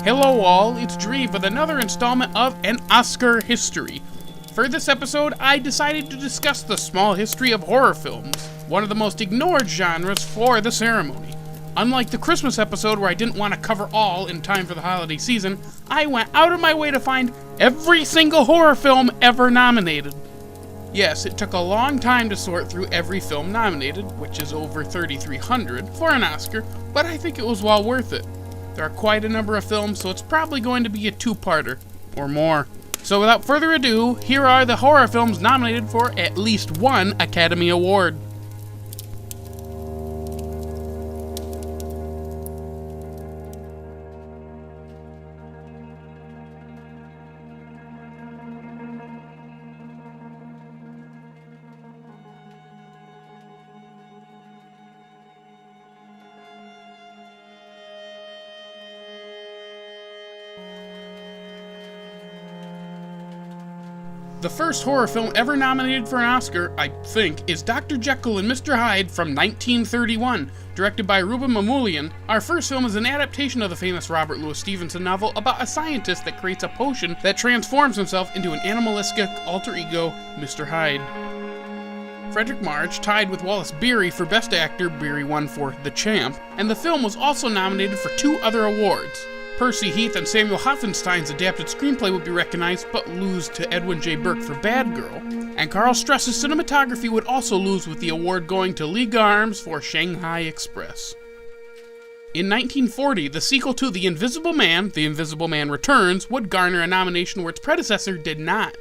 Hello all, it's Jareeve with another installment of An Oscar History. For this episode, I decided to discuss the small history of horror films, one of the most ignored genres for the ceremony. Unlike the Christmas episode where I didn't want to cover all in time for the holiday season, I went out of my way to find every single horror film ever nominated. Yes, it took a long time to sort through every film nominated, which is over 3,300, for an Oscar, but I think it was well worth it. There are quite a number of films, so it's probably going to be a two-parter, or more. So without further ado, here are the horror films nominated for at least one Academy Award. The first horror film ever nominated for an Oscar, I think, is Dr. Jekyll and Mr. Hyde from 1931, directed by Ruben Mamoulian. Our first film is an adaptation of the famous Robert Louis Stevenson novel about a scientist that creates a potion that transforms himself into an animalistic alter ego, Mr. Hyde. Frederick March tied with Wallace Beery for Best Actor. Beery won for The Champ, and the film was also nominated for two other awards. Percy Heath and Samuel Hoffenstein's adapted screenplay would be recognized, but lose to Edwin J. Burke for Bad Girl, and Carl Stress's cinematography would also lose, with the award going to Lee Garmes for Shanghai Express. In 1940, the sequel to The Invisible Man Returns, would garner a nomination where its predecessor did not.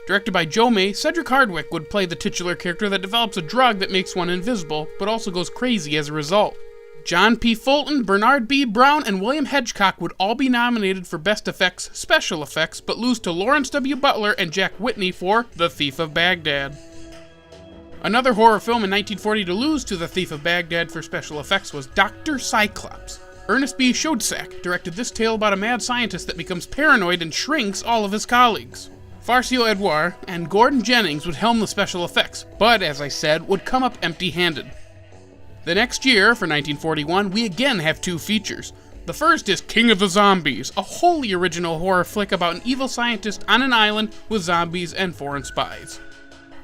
Directed by Joe May, Cedric Hardwicke would play the titular character that develops a drug that makes one invisible, but also goes crazy as a result. John P. Fulton, Bernard B. Brown, and William Hedgecock would all be nominated for Best Effects, Special Effects, but lose to Lawrence W. Butler and Jack Whitney for The Thief of Baghdad. Another horror film in 1940 to lose to The Thief of Baghdad for special effects was Dr. Cyclops. Ernest B. Schoedsack directed this tale about a mad scientist that becomes paranoid and shrinks all of his colleagues. Farcio Edouard and Gordon Jennings would helm the special effects, but, as I said, would come up empty-handed. The next year, for 1941, we again have two features. The first is King of the Zombies, a wholly original horror flick about an evil scientist on an island with zombies and foreign spies.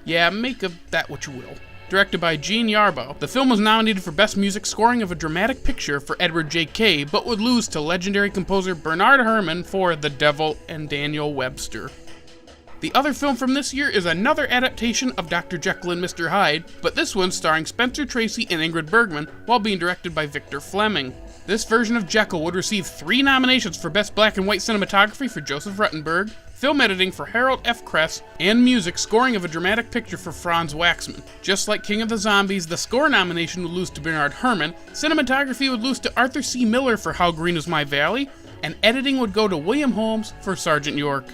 Yeah, make of that what you will. Directed by Gene Yarbough, the film was nominated for Best Music Scoring of a Dramatic Picture for Edward J. Kay, but would lose to legendary composer Bernard Herrmann for The Devil and Daniel Webster. The other film from this year is another adaptation of Dr. Jekyll and Mr. Hyde, but this one starring Spencer Tracy and Ingrid Bergman, while being directed by Victor Fleming. This version of Jekyll would receive 3 nominations for Best Black and White Cinematography for Joseph Ruttenberg, Film Editing for Harold F. Kress, and Music Scoring of a Dramatic Picture for Franz Waxman. Just like King of the Zombies, the score nomination would lose to Bernard Herrmann, cinematography would lose to Arthur C. Miller for How Green Is My Valley, and editing would go to William Holmes for Sergeant York.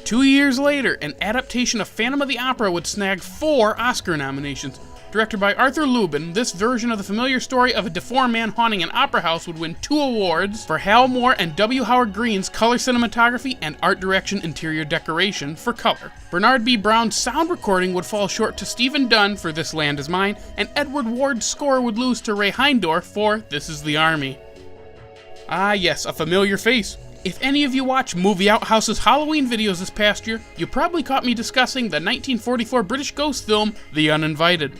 2 years later, an adaptation of Phantom of the Opera would snag 4 Oscar nominations. Directed by Arthur Lubin, this version of the familiar story of a deformed man haunting an opera house would win 2 awards for Hal Moore and W. Howard Green's color cinematography and art direction interior decoration for color. Bernard B. Brown's sound recording would fall short to Stephen Dunn for This Land Is Mine, and Edward Ward's score would lose to Ray Heindorf for This Is the Army. Ah yes, a familiar face. If any of you watch Movie Outhouse's Halloween videos this past year, you probably caught me discussing the 1944 British ghost film, The Uninvited.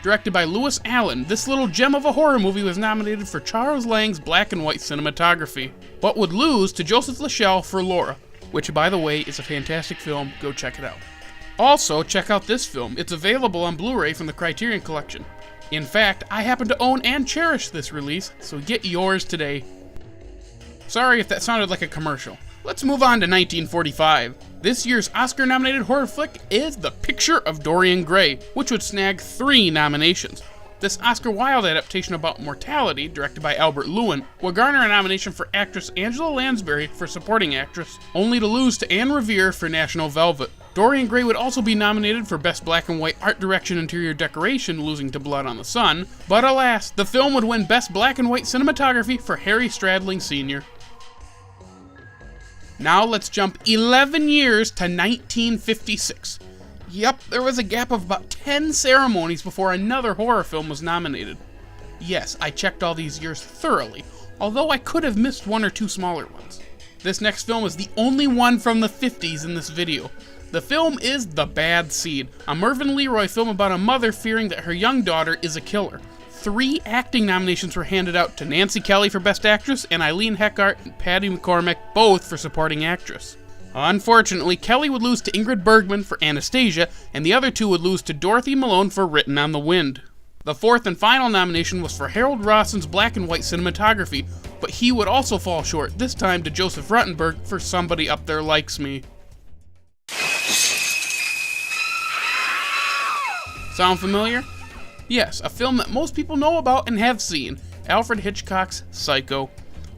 Directed by Lewis Allen, this little gem of a horror movie was nominated for Charles Lang's black and white cinematography, but would lose to Joseph Lachelle for Laura, which, by the way, is a fantastic film. Go check it out. Also, check out this film. It's available on Blu-ray from the Criterion Collection. In fact, I happen to own and cherish this release, so get yours today. Sorry if that sounded like a commercial. Let's move on to 1945. This year's Oscar-nominated horror flick is The Picture of Dorian Gray, which would snag 3 nominations. This Oscar Wilde adaptation about mortality, directed by Albert Lewin, will garner a nomination for actress Angela Lansbury for supporting actress, only to lose to Anne Revere for National Velvet. Dorian Gray would also be nominated for Best Black and White Art Direction Interior Decoration, losing to Blood on the Sun, but alas, the film would win Best Black and White Cinematography for Harry Stradling Sr. Now let's jump 11 years to 1956. Yep, there was a gap of about 10 ceremonies before another horror film was nominated. Yes, I checked all these years thoroughly. although I could have missed one or two smaller ones. This next film is the only one from the 50s in this video. The film is The Bad Seed, a Mervyn LeRoy film about a mother fearing that her young daughter is a killer. 3 acting nominations were handed out to Nancy Kelly for Best Actress and Eileen Heckart and Patty McCormack, both for Supporting Actress. Unfortunately, Kelly would lose to Ingrid Bergman for Anastasia, and the other 2 would lose to Dorothy Malone for Written on the Wind. The 4th and final nomination was for Harold Rawson's black and white cinematography, but he would also fall short, this time to Joseph Ruttenberg for Somebody Up There Likes Me. Sound familiar? Yes, a film that most people know about and have seen, Alfred Hitchcock's Psycho.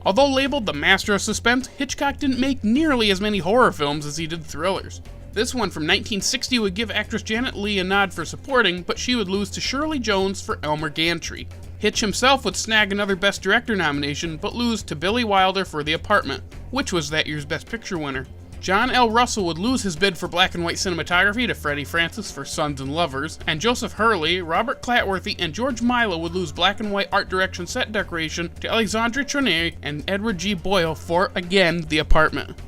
Although labeled the master of suspense, Hitchcock didn't make nearly as many horror films as he did thrillers. This one from 1960 would give actress Janet Leigh a nod for supporting, but she would lose to Shirley Jones for Elmer Gantry. Hitch himself would snag another Best Director nomination, but lose to Billy Wilder for The Apartment, which was that year's Best Picture winner. John L. Russell would lose his bid for black and white cinematography to Freddie Francis for Sons and Lovers, and Joseph Hurley, Robert Clatworthy, and George Milo would lose black and white art direction set decoration to Alexandre Tronier and Edward G. Boyle for, again, The Apartment.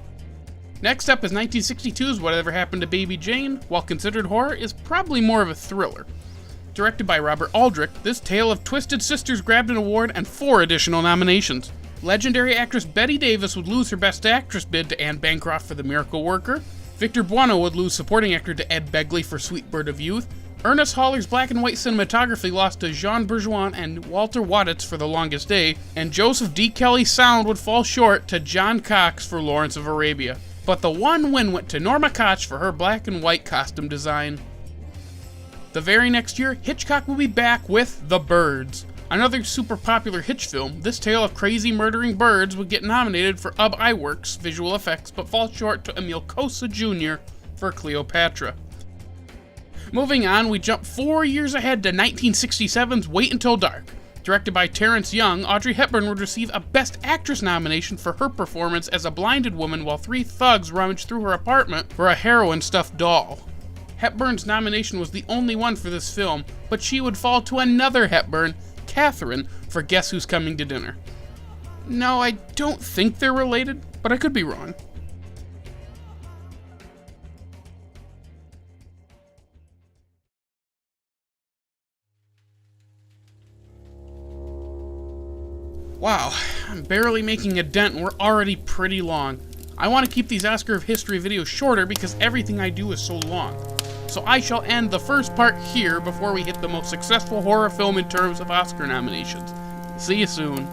Next up is 1962's Whatever Happened to Baby Jane. While considered horror, is probably more of a thriller. Directed by Robert Aldrich, this tale of twisted sisters grabbed an award and 4 additional nominations. Legendary actress Bette Davis would lose her Best Actress bid to Anne Bancroft for The Miracle Worker. Victor Buono would lose supporting actor to Ed Begley for Sweet Bird of Youth. Ernest Haller's black and white cinematography lost to Jean Bourgeois and Walter Waditz for The Longest Day, and Joseph D. Kelly's sound would fall short to John Cox for Lawrence of Arabia. But the one win went to Norma Koch for her black and white costume design. The very next year, Hitchcock will be back with The Birds. Another super popular Hitch film, this tale of crazy murdering birds would get nominated for Ub Iwerks visual effects, but fall short to Emil Kosa Jr. for Cleopatra. Moving on, we jump 4 years ahead to 1967's Wait Until Dark. Directed by Terrence Young, Audrey Hepburn would receive a Best Actress nomination for her performance as a blinded woman while 3 thugs rummaged through her apartment for a heroin-stuffed doll. Hepburn's nomination was the only one for this film, but she would fall to another Hepburn, Catherine, for Guess Who's Coming to Dinner. No, I don't think they're related, but I could be wrong. Wow, I'm barely making a dent and we're already pretty long. I want to keep these Oscar of History videos shorter because everything I do is so long. So I shall end the first part here before we hit the most successful horror film in terms of Oscar nominations. See you soon.